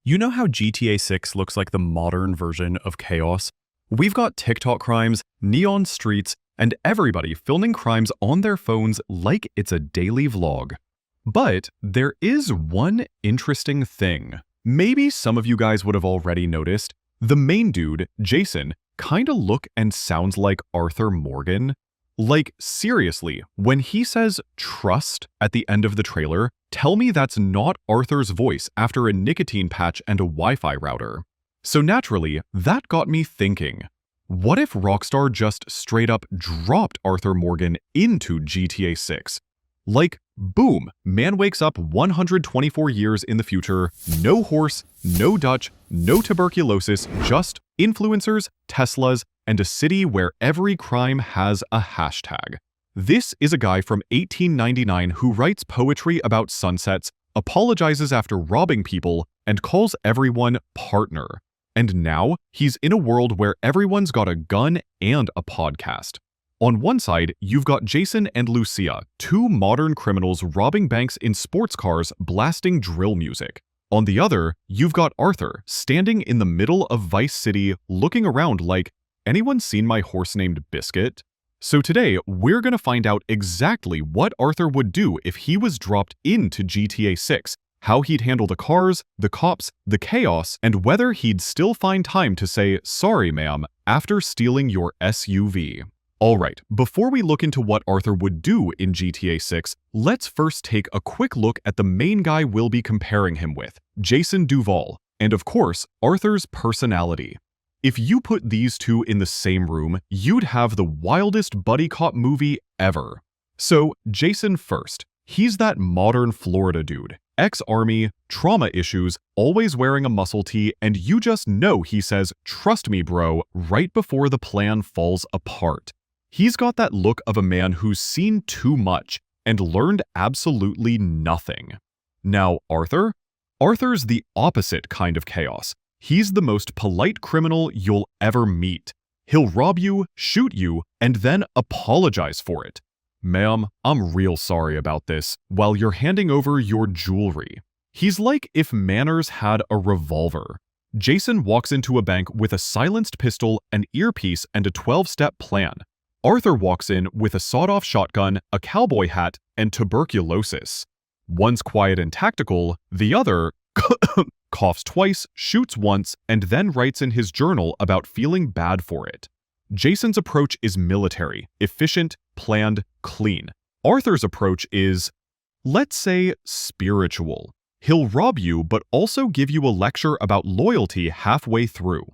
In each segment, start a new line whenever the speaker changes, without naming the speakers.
You know how GTA 6 looks like the modern version of chaos? We've got TikTok crimes, neon streets, and everybody filming crimes on their phones like it's a daily vlog. But there is one interesting thing. Maybe some of you guys would have already noticed. The main dude, Jason, kinda look and sounds like Arthur Morgan. Like, seriously, when he says trust at the end of the trailer, tell me that's not Arthur's voice after a nicotine patch and a Wi-Fi router. So naturally, that got me thinking, what if Rockstar just straight up dropped Arthur Morgan into GTA 6? Like, boom, man wakes up 124 years in the future, no horse, no Dutch, no tuberculosis, just influencers, Teslas, and a city where every crime has a hashtag. This is a guy from 1899 who writes poetry about sunsets, apologizes after robbing people, and calls everyone partner. And now, he's in a world where everyone's got a gun and a podcast. On one side, you've got Jason and Lucia, two modern criminals robbing banks in sports cars blasting drill music. On the other, you've got Arthur, standing in the middle of Vice City, looking around like, anyone seen my horse named Biscuit? So today, we're gonna find out exactly what Arthur would do if he was dropped into GTA 6, how he'd handle the cars, the cops, the chaos, and whether he'd still find time to say, sorry ma'am, after stealing your SUV. Alright, before we look into what Arthur would do in GTA 6, let's first take a quick look at the main guy we'll be comparing him with, Jason Duval, and of course, Arthur's personality. If you put these two in the same room, you'd have the wildest buddy cop movie ever. So, Jason first. He's that modern Florida dude. Ex-army, trauma issues, always wearing a muscle tee, and you just know he says, "Trust me, bro," right before the plan falls apart. He's got that look of a man who's seen too much and learned absolutely nothing. Now, Arthur? Arthur's the opposite kind of chaos. He's the most polite criminal you'll ever meet. He'll rob you, shoot you, and then apologize for it. Ma'am, I'm real sorry about this, while you're handing over your jewelry. He's like if manners had a revolver. Jason walks into a bank with a silenced pistol, an earpiece, and a 12-step plan. Arthur walks in with a sawed-off shotgun, a cowboy hat, and tuberculosis. One's quiet and tactical, the other coughs twice, shoots once, and then writes in his journal about feeling bad for it. Jason's approach is military, efficient, planned, clean. Arthur's approach is, let's say, spiritual. He'll rob you but also give you a lecture about loyalty halfway through.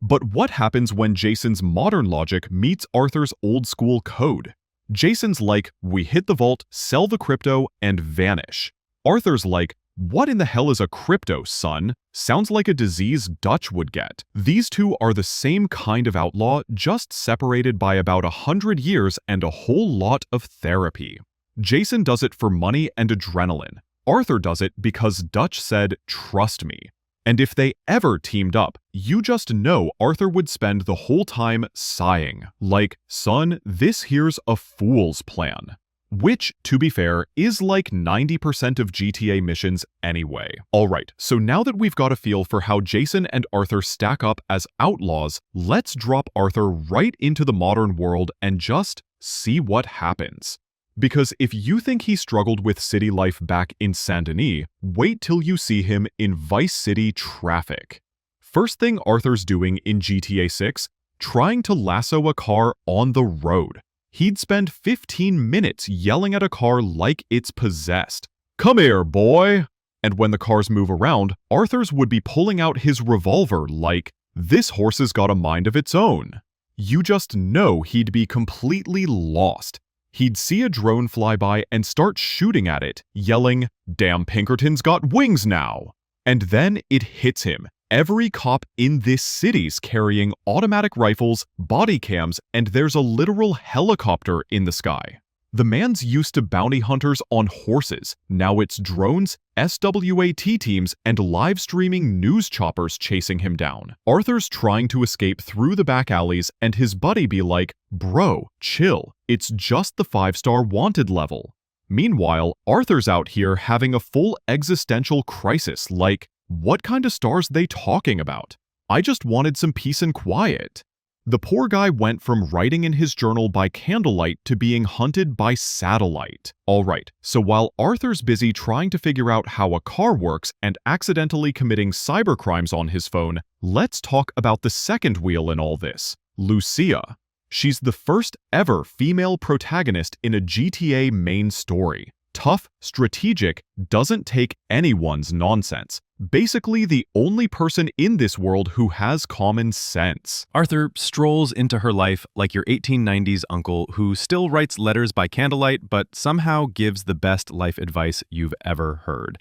But what happens when Jason's modern logic meets Arthur's old-school code? Jason's like, we hit the vault, sell the crypto, and vanish. Arthur's like, what in the hell is a crypto, son? Sounds like a disease Dutch would get. These two are the same kind of outlaw, just separated by about 100 years and a whole lot of therapy. Jason does it for money and adrenaline. Arthur does it because Dutch said, trust me. And if they ever teamed up, you just know Arthur would spend the whole time sighing, like, son, this here's a fool's plan. Which, to be fair, is like 90% of GTA missions anyway. Alright, so now that we've got a feel for how Jason and Arthur stack up as outlaws, let's drop Arthur right into the modern world and just see what happens. Because if you think he struggled with city life back in Saint Denis, wait till you see him in Vice City traffic. First thing Arthur's doing in GTA 6, trying to lasso a car on the road. He'd spend 15 minutes yelling at a car like it's possessed. Come here, boy! And when the cars move around, Arthur's would be pulling out his revolver like, this horse has got a mind of its own. You just know he'd be completely lost. He'd see a drone fly by and start shooting at it, yelling, damn Pinkerton's got wings now! And then it hits him. Every cop in this city's carrying automatic rifles, body cams, and there's a literal helicopter in the sky. The man's used to bounty hunters on horses. Now it's drones, SWAT teams, and live streaming news choppers chasing him down. Arthur's trying to escape through the back alleys and his buddy be like, bro, chill, it's just the 5-star wanted level. Meanwhile, Arthur's out here having a full existential crisis like, What kind of stars they talking about? I just wanted some peace and quiet. The poor guy went from writing in his journal by candlelight to being hunted by satellite. Alright, so while Arthur's busy trying to figure out how a car works and accidentally committing cybercrimes on his phone, let's talk about the second wheel in all this, Lucia. She's the first ever female protagonist in a GTA main story. Tough, strategic, doesn't take anyone's nonsense. Basically the only person in this world who has common sense. Arthur strolls into her life like your 1890s uncle who still writes letters by candlelight but somehow gives the best life advice you've ever heard.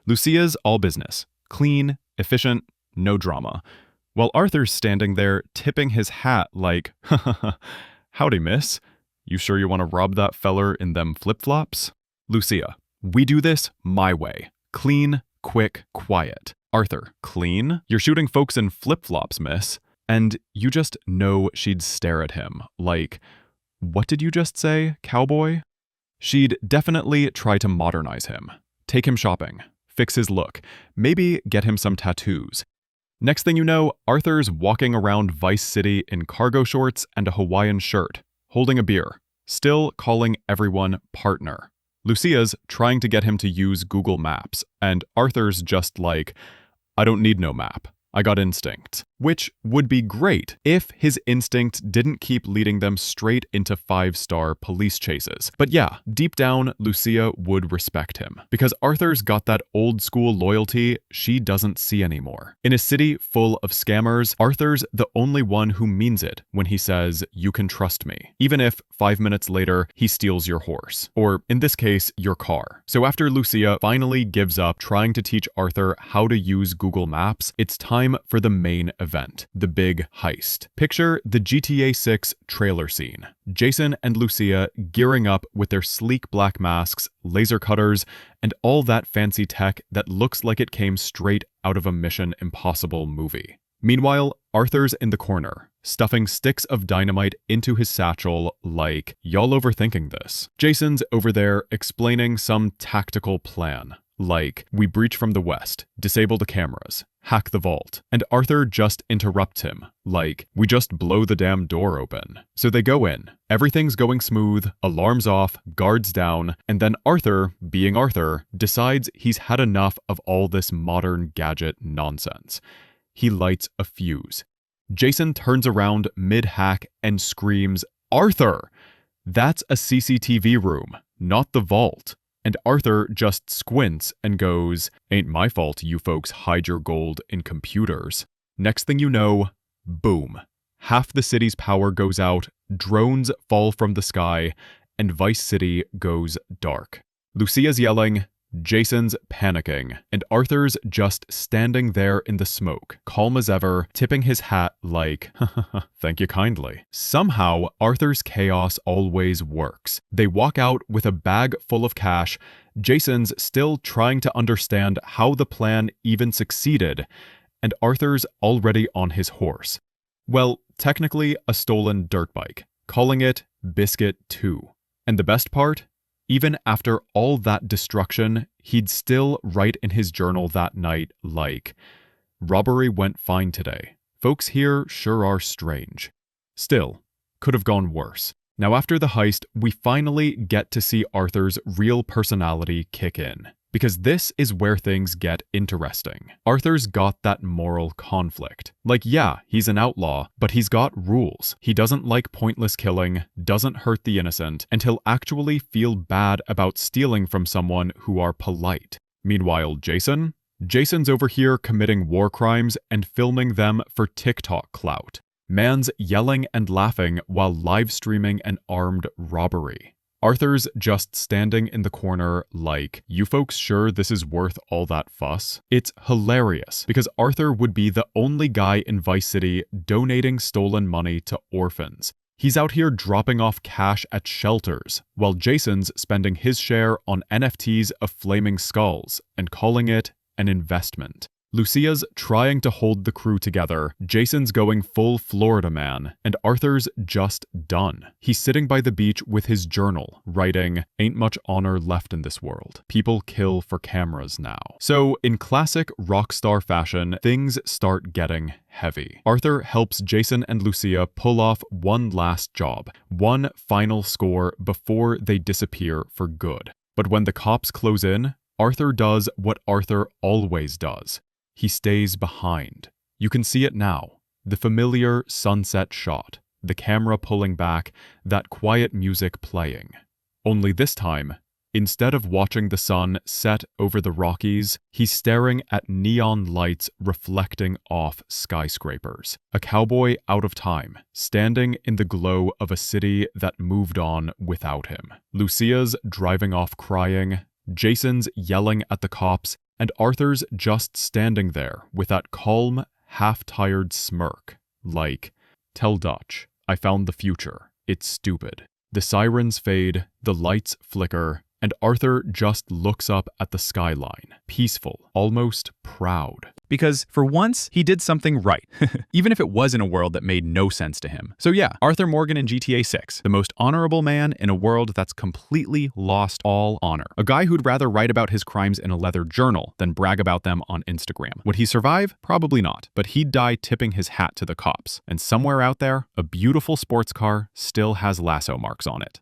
Lucia's all business. Clean, efficient, no drama. While Arthur's standing there tipping his hat like, howdy miss, you sure you want to rob that feller in them flip-flops? Lucia, we do this my way. Clean, quick, quiet. Arthur, clean? You're shooting folks in flip-flops, miss. And you just know she'd stare at him, like, what did you just say, cowboy? She'd definitely try to modernize him. Take him shopping. Fix his look. Maybe get him some tattoos. Next thing you know, Arthur's walking around Vice City in cargo shorts and a Hawaiian shirt, holding a beer, still calling everyone partner. Lucia's trying to get him to use Google Maps, and Arthur's just like, I don't need no map. I got instinct. Which would be great if his instinct didn't keep leading them straight into 5-star police chases. But yeah, deep down, Lucia would respect him. Because Arthur's got that old school loyalty she doesn't see anymore. In a city full of scammers, Arthur's the only one who means it when he says, you can trust me. Even if 5 minutes later, he steals your horse. Or in this case, your car. So after Lucia finally gives up trying to teach Arthur how to use Google Maps, it's time for the main event, the big heist. Picture the GTA 6 trailer scene. Jason and Lucia gearing up with their sleek black masks, laser cutters, and all that fancy tech that looks like it came straight out of a Mission Impossible movie. Meanwhile, Arthur's in the corner, stuffing sticks of dynamite into his satchel like, y'all overthinking this. Jason's over there explaining some tactical plan. Like, we breach from the west, disable the cameras, hack the vault. And Arthur just interrupts him, like, we just blow the damn door open. So they go in, everything's going smooth, alarms off, guards down, and then Arthur, being Arthur, decides he's had enough of all this modern gadget nonsense. He lights a fuse. Jason turns around mid-hack and screams, Arthur! That's a CCTV room, not the vault. And Arthur just squints and goes, ain't my fault you folks hide your gold in computers. Next thing you know, boom. Half the city's power goes out, drones fall from the sky, and Vice City goes dark. Lucia's yelling, Jason's panicking, and Arthur's just standing there in the smoke, calm as ever, tipping his hat like, thank you kindly. Somehow, Arthur's chaos always works. They walk out with a bag full of cash. Jason's still trying to understand how the plan even succeeded, and Arthur's already on his horse. Well, technically a stolen dirt bike, calling it Biscuit 2. And the best part? Even after all that destruction, he'd still write in his journal that night like, robbery went fine today. Folks here sure are strange. Still, could have gone worse. Now after the heist, we finally get to see Arthur's real personality kick in. Because this is where things get interesting. Arthur's got that moral conflict. Like, yeah, he's an outlaw, but he's got rules. He doesn't like pointless killing, doesn't hurt the innocent, and he'll actually feel bad about stealing from someone who are polite. Meanwhile, Jason's over here committing war crimes and filming them for TikTok clout. Man's yelling and laughing while live streaming an armed robbery. Arthur's just standing in the corner like, you folks sure this is worth all that fuss? It's hilarious because Arthur would be the only guy in Vice City donating stolen money to orphans. He's out here dropping off cash at shelters, while Jason's spending his share on NFTs of flaming skulls and calling it an investment. Lucia's trying to hold the crew together, Jason's going full Florida man, and Arthur's just done. He's sitting by the beach with his journal, writing, "Ain't much honor left in this world. People kill for cameras now." So, in classic Rockstar fashion, things start getting heavy. Arthur helps Jason and Lucia pull off one last job, one final score before they disappear for good. But when the cops close in, Arthur does what Arthur always does. He stays behind. You can see it now. The familiar sunset shot, the camera pulling back, that quiet music playing. Only this time, instead of watching the sun set over the Rockies, he's staring at neon lights reflecting off skyscrapers. A cowboy out of time, standing in the glow of a city that moved on without him. Lucia's driving off crying, Jason's yelling at the cops, and Arthur's just standing there with that calm, half-tired smirk, like, "Tell Dutch, I found the future. It's stupid." The sirens fade, the lights flicker, and Arthur just looks up at the skyline, peaceful, almost proud.
Because for once, he did something right, even if it was in a world that made no sense to him. So yeah, Arthur Morgan in GTA 6, the most honorable man in a world that's completely lost all honor. A guy who'd rather write about his crimes in a leather journal than brag about them on Instagram. Would he survive? Probably not, but he'd die tipping his hat to the cops. And somewhere out there, a beautiful sports car still has lasso marks on it.